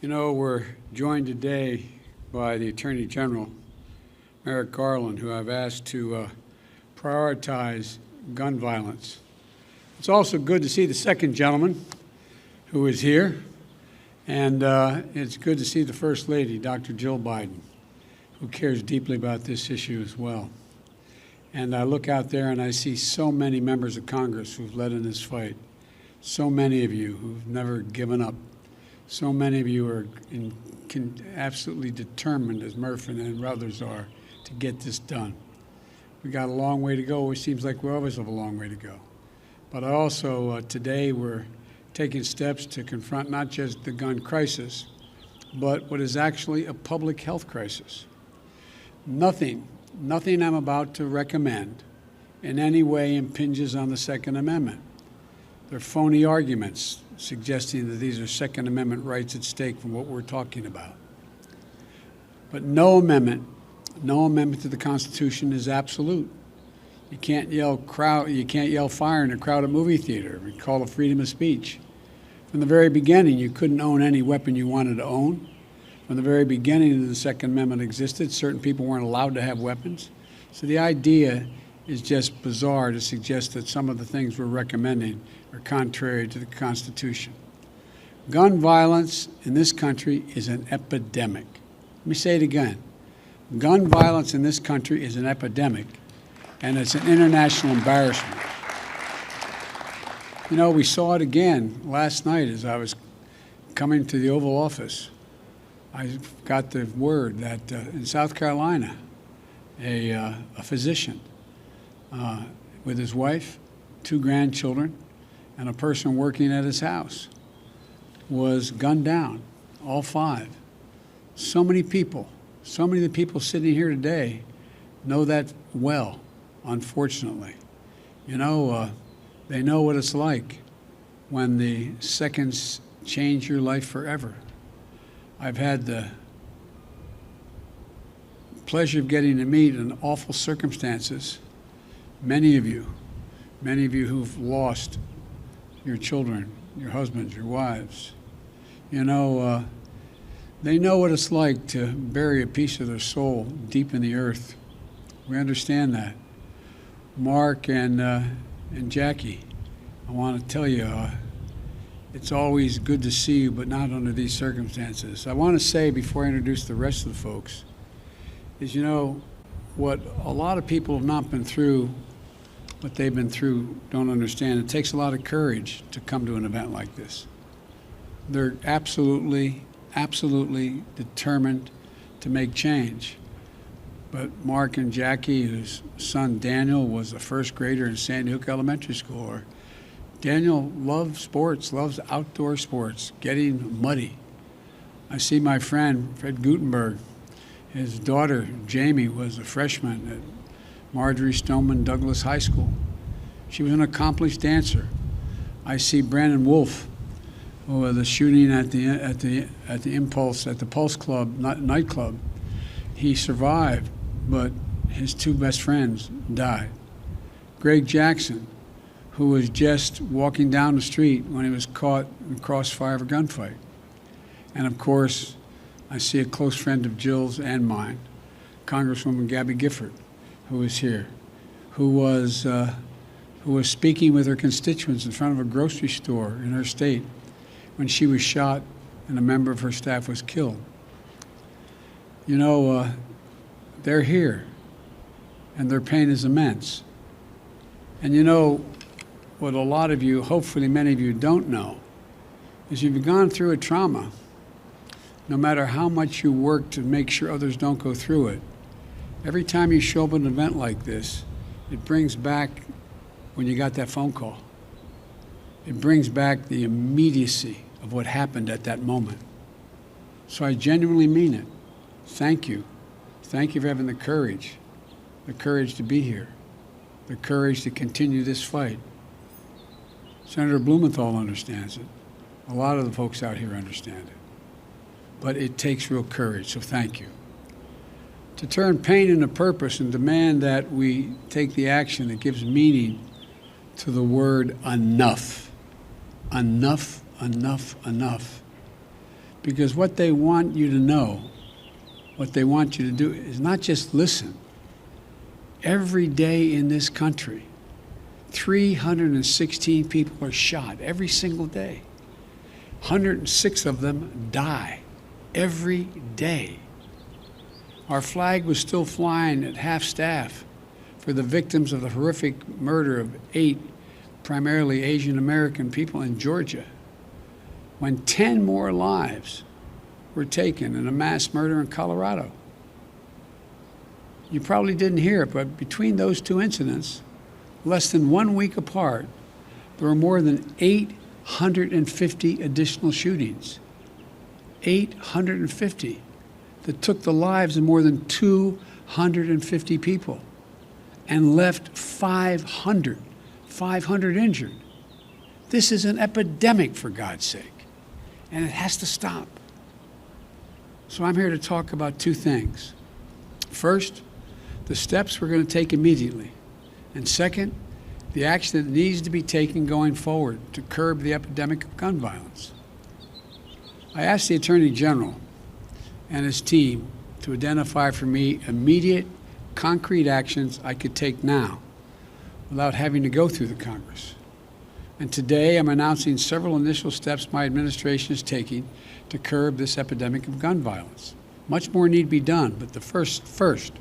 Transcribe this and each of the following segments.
You know, we're joined today by the Attorney General, Merrick Garland, who I've asked to prioritize gun violence. It's also good to see the second gentleman who is here, and it's good to see the First Lady, Dr. Jill Biden, who cares deeply about this issue as well. And I look out there and I see so many members of Congress who've led in this fight, so many of you who've never given up, so many of you are absolutely determined, as Murphy and others are, to get this done. We got a long way to go. It seems like we always have a long way to go. But I also, today, we're taking steps to confront not just the gun crisis, but what is actually a public health crisis. Nothing I'm about to recommend in any way impinges on the Second Amendment. They're phony arguments suggesting that these are Second Amendment rights at stake from what we're talking about. But no amendment to the Constitution is absolute. You can't yell fire in a crowded movie theater and call it freedom of speech. From the very beginning, you couldn't own any weapon you wanted to own. From the very beginning the Second Amendment existed, certain people weren't allowed to have weapons. So the idea is just bizarre to suggest that some of the things we're recommending are contrary to the Constitution. Gun violence in this country is an epidemic. Let me say it again. Gun violence in this country is an epidemic, and it's an international embarrassment. You know, we saw it again last night as I was coming to the Oval Office. I got the word that in South Carolina, a physician with his wife, 2 grandchildren, and a person working at his house was gunned down, all 5. So many of the people sitting here today know that well, unfortunately. You know, they know what it's like when the seconds change your life forever. I've had the pleasure of getting to meet in awful circumstances many of you who've lost your children, your husbands, your wives. You know, they know what it's like to bury a piece of their soul deep in the earth. We understand that. Mark and Jackie, I want to tell you, it's always good to see you, but not under these circumstances. I want to say before I introduce the rest of the folks is, you know, what a lot of people have not been through, what they've been through, don't understand. It takes a lot of courage to come to an event like this. They're absolutely determined to make change. But Mark and Jackie, whose son Daniel was a first grader in Sandy Hook Elementary School, or Daniel loves sports, loves outdoor sports, getting muddy. I see my friend, Fred Gutenberg. His daughter, Jamie, was a freshman at Marjorie Stoneman Douglas High School. She was an accomplished dancer. I see Brandon Wolf, who was the shooting at the Pulse Club nightclub. He survived, but his 2 best friends died. Greg Jackson, who was just walking down the street when he was caught in crossfire of a gunfight. And of course, I see a close friend of Jill's and mine, Congresswoman Gabby Gifford, who is here, who was speaking with her constituents in front of a grocery store in her state when she was shot and a member of her staff was killed. You know, they're here, and their pain is immense. And you know, what a lot of you, hopefully many of you, don't know is you've gone through a trauma. No matter how much you work to make sure others don't go through it, every time you show up at an event like this, it brings back when you got that phone call. It brings back the immediacy of what happened at that moment. So I genuinely mean it. Thank you. Thank you for having the courage to be here, the courage to continue this fight. Senator Blumenthal understands it. A lot of the folks out here understand it. But it takes real courage, so thank you. To turn pain into purpose and demand that we take the action that gives meaning to the word enough. Enough, enough, enough. Because what they want you to know, what they want you to do is not just listen. Every day in this country, 316 people are shot every single day. 106 of them die every day. Our flag was still flying at half-staff for the victims of the horrific murder of 8 primarily Asian American people in Georgia, when 10 more lives were taken in a mass murder in Colorado. You probably didn't hear it, but between those 2 incidents, less than 1 week apart, there were more than 850 additional shootings. 850 that took the lives of more than 250 people and left 500 injured. This is an epidemic, for God's sake, and it has to stop. So I'm here to talk about 2 things. First, the steps we're going to take immediately. And second, the action that needs to be taken going forward to curb the epidemic of gun violence. I asked the Attorney General and his team to identify for me immediate, concrete actions I could take now without having to go through the Congress. And today I'm announcing several initial steps my administration is taking to curb this epidemic of gun violence. Much more need be done, but the first,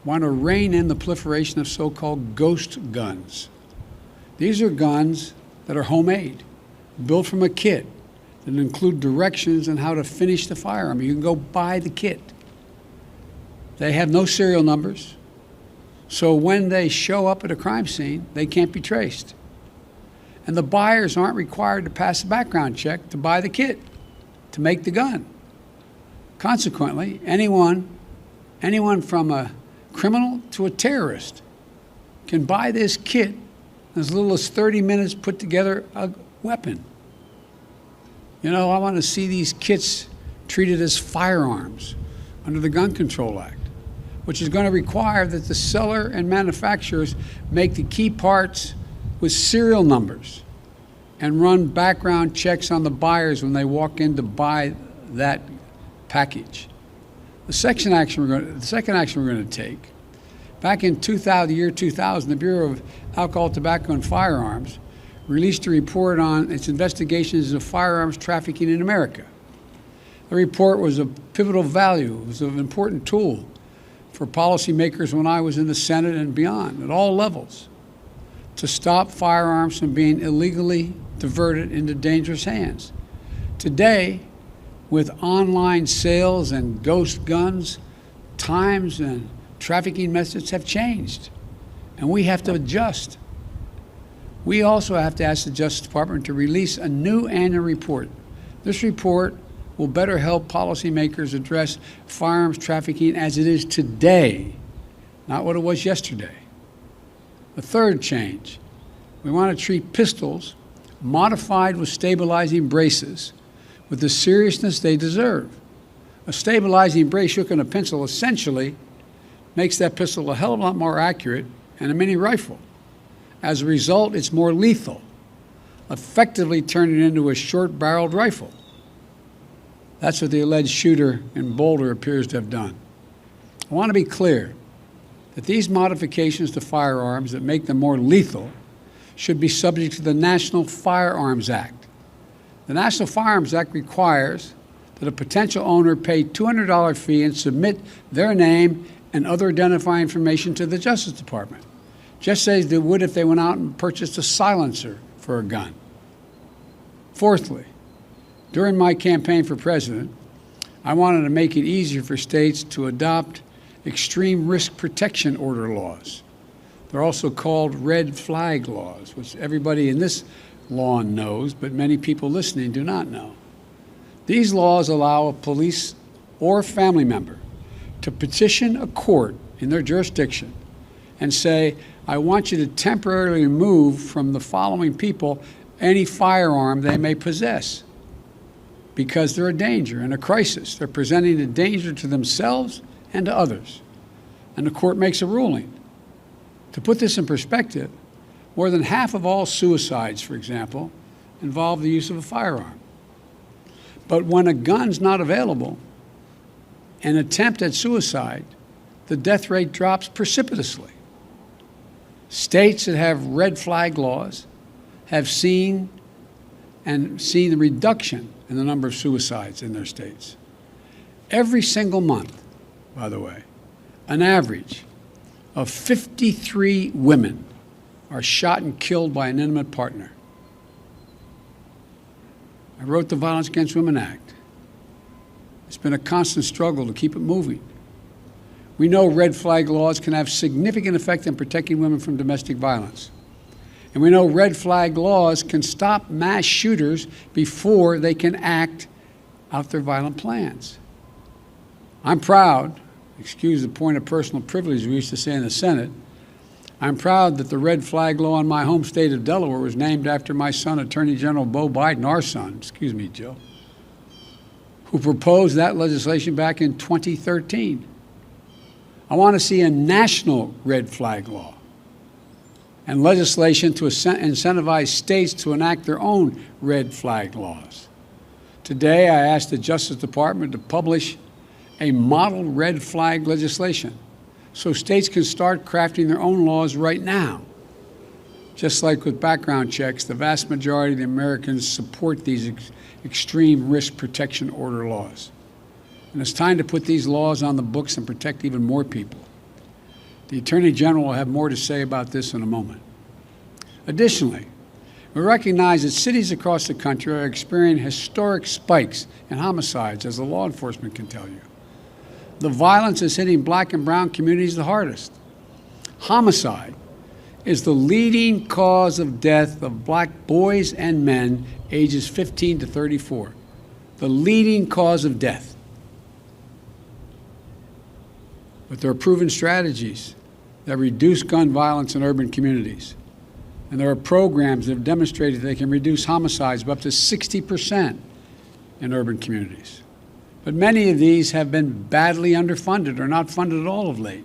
want to rein in the proliferation of so-called ghost guns. These are guns that are homemade, built from a kit, that include directions on how to finish the firearm. You can go buy the kit. They have no serial numbers, so when they show up at a crime scene, they can't be traced. And the buyers aren't required to pass a background check to buy the kit, to make the gun. Consequently, anyone from a criminal to a terrorist can buy this kit in as little as 30 minutes, put together a weapon. You know, I want to see these kits treated as firearms under the Gun Control Act, which is going to require that the seller and manufacturers make the key parts with serial numbers and run background checks on the buyers when they walk in to buy that package. The second action we're going to take, back in the year 2000, the Bureau of Alcohol, Tobacco, and Firearms released a report on its investigations of firearms trafficking in America. The report was of pivotal value. It was an important tool for policymakers when I was in the Senate and beyond, at all levels, to stop firearms from being illegally diverted into dangerous hands. Today, with online sales and ghost guns, times and trafficking methods have changed, and we have to adjust. We also have to ask the Justice Department to release a new annual report. This report will better help policymakers address firearms trafficking as it is today, not what it was yesterday. The third change, we want to treat pistols modified with stabilizing braces with the seriousness they deserve. A stabilizing brace shook on a pencil essentially makes that pistol a hell of a lot more accurate than a mini rifle. As a result, it's more lethal, effectively turning it into a short-barreled rifle. That's what the alleged shooter in Boulder appears to have done. I want to be clear that these modifications to firearms that make them more lethal should be subject to the National Firearms Act. The National Firearms Act requires that a potential owner pay a $200 fee and submit their name and other identifying information to the Justice Department, just as they would if they went out and purchased a silencer for a gun. Fourthly, during my campaign for president, I wanted to make it easier for states to adopt extreme risk protection order laws. They're also called red flag laws, which everybody in this lawn knows, but many people listening do not know. These laws allow a police or family member to petition a court in their jurisdiction and say, I want you to temporarily remove from the following people any firearm they may possess because they're a danger and a crisis. They're presenting a danger to themselves and to others. And the court makes a ruling. To put this in perspective, more than half of all suicides, for example, involve the use of a firearm. But when a gun's not available, an attempt at suicide, the death rate drops precipitously. States that have red flag laws have seen the reduction in the number of suicides in their states. Every single month, by the way, an average of 53 women are shot and killed by an intimate partner. I wrote the Violence Against Women Act. It's been a constant struggle to keep it moving. We know red flag laws can have significant effect in protecting women from domestic violence. And we know red flag laws can stop mass shooters before they can act out their violent plans. I'm proud, excuse the point of personal privilege we used to say in the Senate, I'm proud that the red flag law in my home state of Delaware was named after my son, Attorney General Beau Biden, our son, excuse me, Joe, who proposed that legislation back in 2013. I want to see a national red flag law and legislation to incentivize states to enact their own red flag laws. Today, I asked the Justice Department to publish a model red flag legislation so states can start crafting their own laws right now. Just like with background checks, the vast majority of the Americans support these extreme risk protection order laws. And it's time to put these laws on the books and protect even more people. The Attorney General will have more to say about this in a moment. Additionally, we recognize that cities across the country are experiencing historic spikes in homicides, as the law enforcement can tell you. The violence is hitting black and brown communities the hardest. Homicide is the leading cause of death of black boys and men ages 15 to 34. The leading cause of death. But there are proven strategies that reduce gun violence in urban communities. And there are programs that have demonstrated they can reduce homicides by up to 60% in urban communities. But many of these have been badly underfunded or not funded at all of late.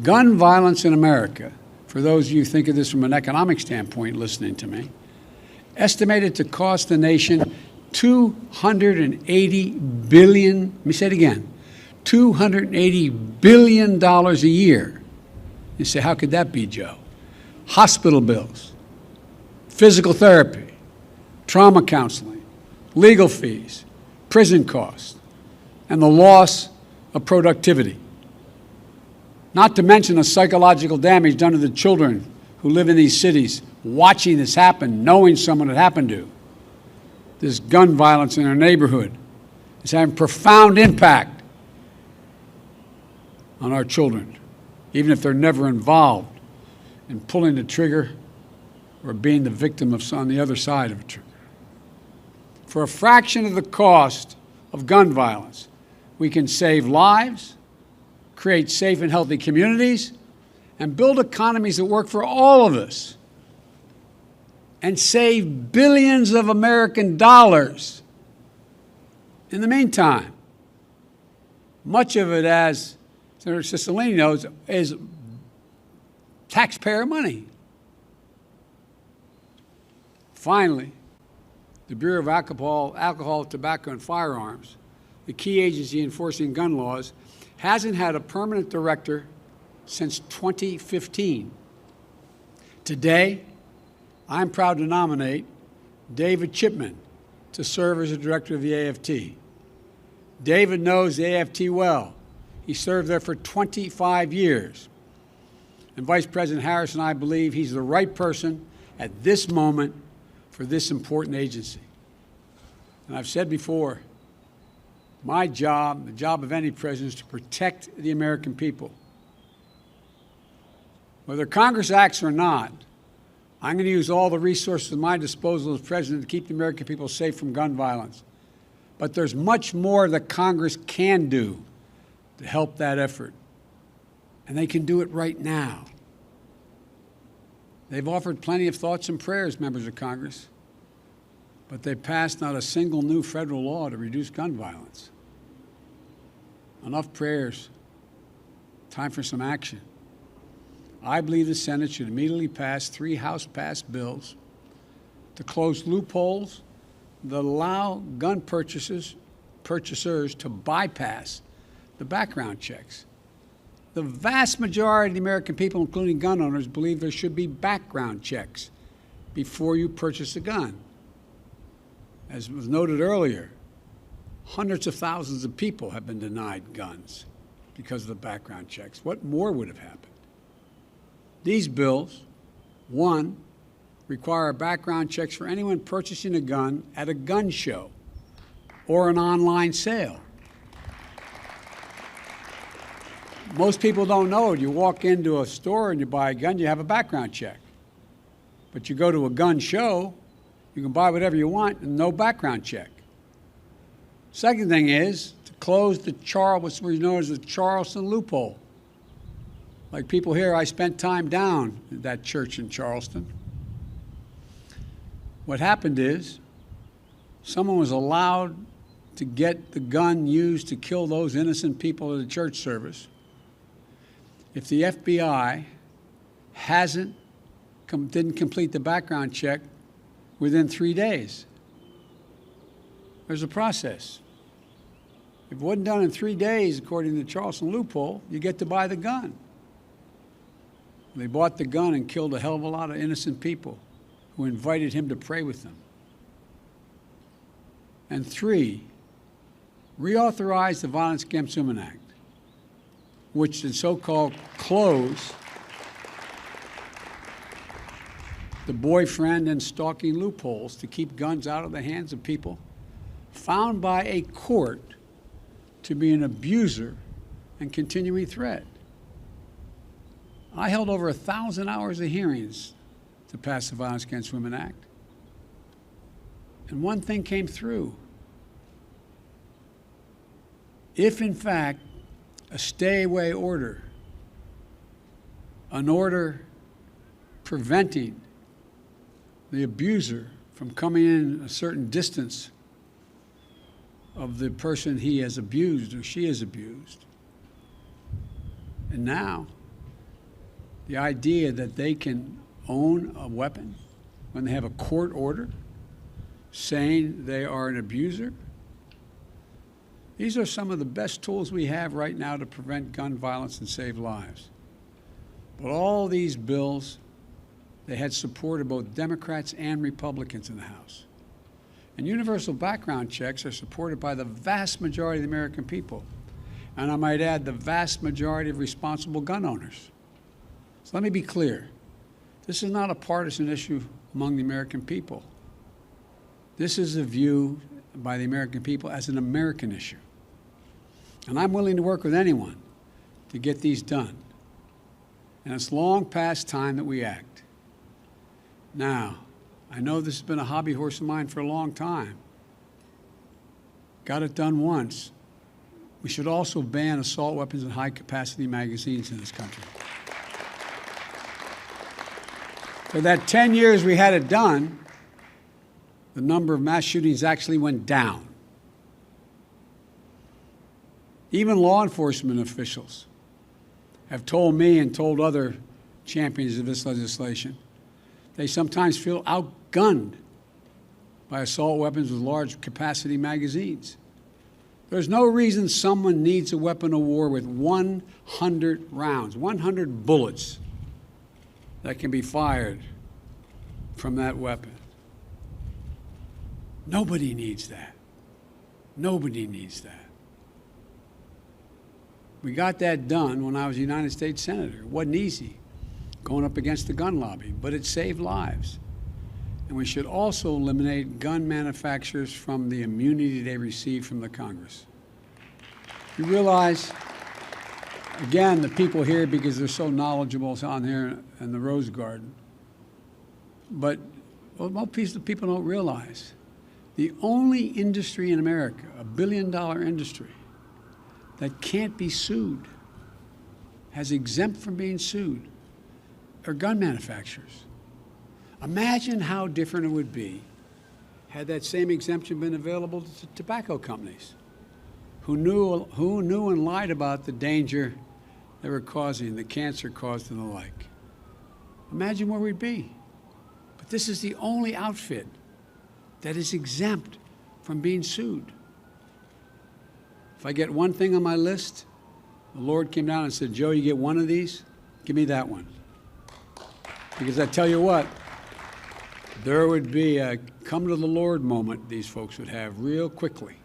Gun violence in America, for those of you who think of this from an economic standpoint listening to me, estimated to cost the nation $280 billion, let me say it again, $280 billion a year. You say, how could that be, Joe? Hospital bills, physical therapy, trauma counseling, legal fees, prison costs, and the loss of productivity. Not to mention the psychological damage done to the children who live in these cities, watching this happen, knowing someone it happened to. This gun violence in our neighborhood is having profound impact on our children, even if they're never involved in pulling the trigger or being the victim of on the other side of a trigger. For a fraction of the cost of gun violence, we can save lives, create safe and healthy communities, and build economies that work for all of us, and save billions of American dollars. In the meantime, much of it, as Senator Cicilline knows, is taxpayer money. Finally, the Bureau of Alcohol, Tobacco, and Firearms, the key agency enforcing gun laws, hasn't had a permanent director since 2015. Today, I'm proud to nominate David Chipman to serve as the director of the AFT. David knows the AFT well. He served there for 25 years. And Vice President Harris and I believe he's the right person at this moment for this important agency. And I've said before, my job, the job of any president, is to protect the American people. Whether Congress acts or not, I'm going to use all the resources at my disposal as president to keep the American people safe from gun violence. But there's much more that Congress can do to help that effort. And they can do it right now. They've offered plenty of thoughts and prayers, members of Congress, but they passed not a single new federal law to reduce gun violence. Enough prayers. Time for some action. I believe the Senate should immediately pass 3 House-passed bills to close loopholes that allow gun purchasers to bypass the background checks. The vast majority of the American people, including gun owners, believe there should be background checks before you purchase a gun. As was noted earlier, hundreds of thousands of people have been denied guns because of the background checks. What more would have happened? These bills, one, require background checks for anyone purchasing a gun at a gun show or an online sale. Most people don't know it. You walk into a store and you buy a gun, you have a background check. But you go to a gun show, you can buy whatever you want and no background check. Second thing is to close what's known as the Charleston loophole. Like people here, I spent time down at that church in Charleston. What happened is someone was allowed to get the gun used to kill those innocent people at a church service. If the FBI didn't complete the background check within 3 days, there's a process. If it wasn't done in 3 days, according to the Charleston loophole, you get to buy the gun. They bought the gun and killed a hell of a lot of innocent people who invited him to pray with them. And three, reauthorize the Violence Against Women Act, which is so-called close the boyfriend and stalking loopholes to keep guns out of the hands of people found by a court to be an abuser and continuing threat. I held over 1,000 hours of hearings to pass the Violence Against Women Act. And one thing came through. If, in fact, a stay-away order, an order preventing the abuser from coming in a certain distance of the person he has abused or she has abused, and now the idea that they can own a weapon when they have a court order saying they are an abuser. These are some of the best tools we have right now to prevent gun violence and save lives. But all these bills, they had support of both Democrats and Republicans in the House. And universal background checks are supported by the vast majority of the American people. And I might add, the vast majority of responsible gun owners. So let me be clear. This is not a partisan issue among the American people. This is a view by the American people as an American issue. And I'm willing to work with anyone to get these done. And it's long past time that we act. Now, I know this has been a hobby horse of mine for a long time. Got it done once. We should also ban assault weapons and high-capacity magazines in this country. For that 10 years we had it done, the number of mass shootings actually went down. Even law enforcement officials have told me and told other champions of this legislation, they sometimes feel outgunned by assault weapons with large capacity magazines. There's no reason someone needs a weapon of war with 100 rounds, 100 bullets that can be fired from that weapon. Nobody needs that. Nobody needs that. We got that done when I was a United States Senator. It wasn't easy going up against the gun lobby, but it saved lives. And we should also eliminate gun manufacturers from the immunity they receive from the Congress. You realize, again, the people here, because they're so knowledgeable on here in the Rose Garden, but what most people don't realize, the only industry in America, a billion-dollar industry, that can't be sued, has exempt from being sued, are gun manufacturers. Imagine how different it would be had that same exemption been available to tobacco companies who knew and lied about the danger they were causing, the cancer caused and the like. Imagine where we'd be. But this is the only outfit that is exempt from being sued. If I get one thing on my list, the Lord came down and said, Joe, you get one of these, give me that one. Because I tell you what, there would be a come to the Lord moment these folks would have real quickly.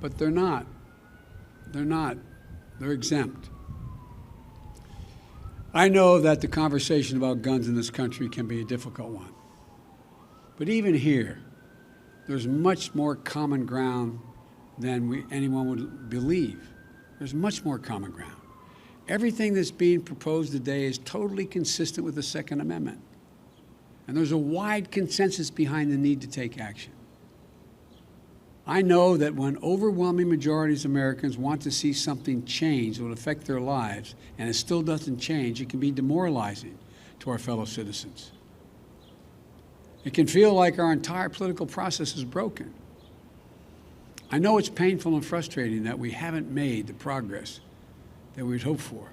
But they're not. They're not. They're exempt. I know that the conversation about guns in this country can be a difficult one. But even here, there's much more common ground than anyone would believe. There's much more common ground. Everything that's being proposed today is totally consistent with the Second Amendment. And there's a wide consensus behind the need to take action. I know that when overwhelming majorities of Americans want to see something change that will affect their lives, and it still doesn't change, it can be demoralizing to our fellow citizens. It can feel like our entire political process is broken. I know it's painful and frustrating that we haven't made the progress that we'd hoped for.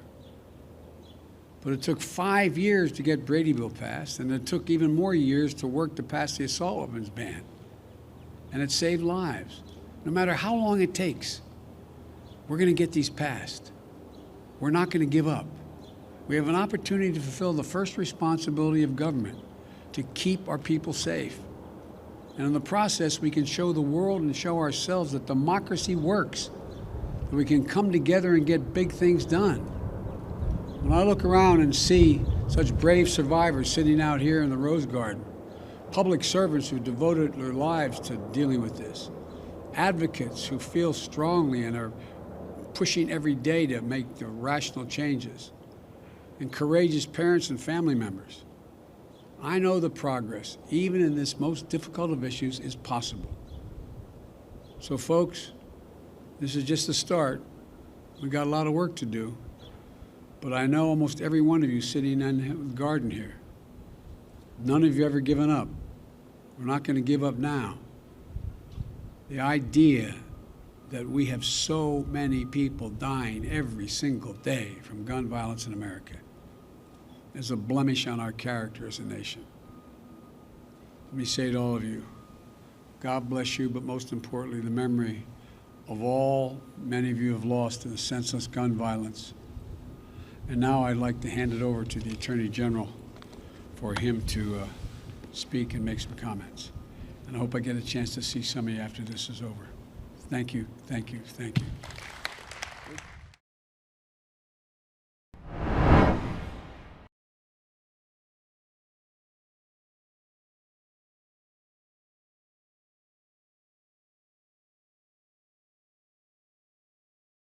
But it took 5 years to get Brady Bill passed, and it took even more years to work to pass the assault weapons ban. And it saved lives. No matter how long it takes, we're going to get these passed. We're not going to give up. We have an opportunity to fulfill the first responsibility of government, to keep our people safe. And in the process, we can show the world and show ourselves that democracy works, that we can come together and get big things done. When I look around and see such brave survivors sitting out here in the Rose Garden, public servants who devoted their lives to dealing with this, advocates who feel strongly and are pushing every day to make the rational changes, and courageous parents and family members, I know the progress, even in this most difficult of issues, is possible. So folks, this is just the start. We've got a lot of work to do, but I know almost every one of you sitting in the garden here, none of you ever given up. We're not going to give up now. The idea that we have so many people dying every single day from gun violence in America is a blemish on our character as a nation. Let me say to all of you, God bless you, but most importantly, the memory of all many of you have lost to the senseless gun violence. And now I'd like to hand it over to the Attorney General for him to speak and make some comments. And I hope I get a chance to see some of you after this is over. Thank you, thank you, thank you.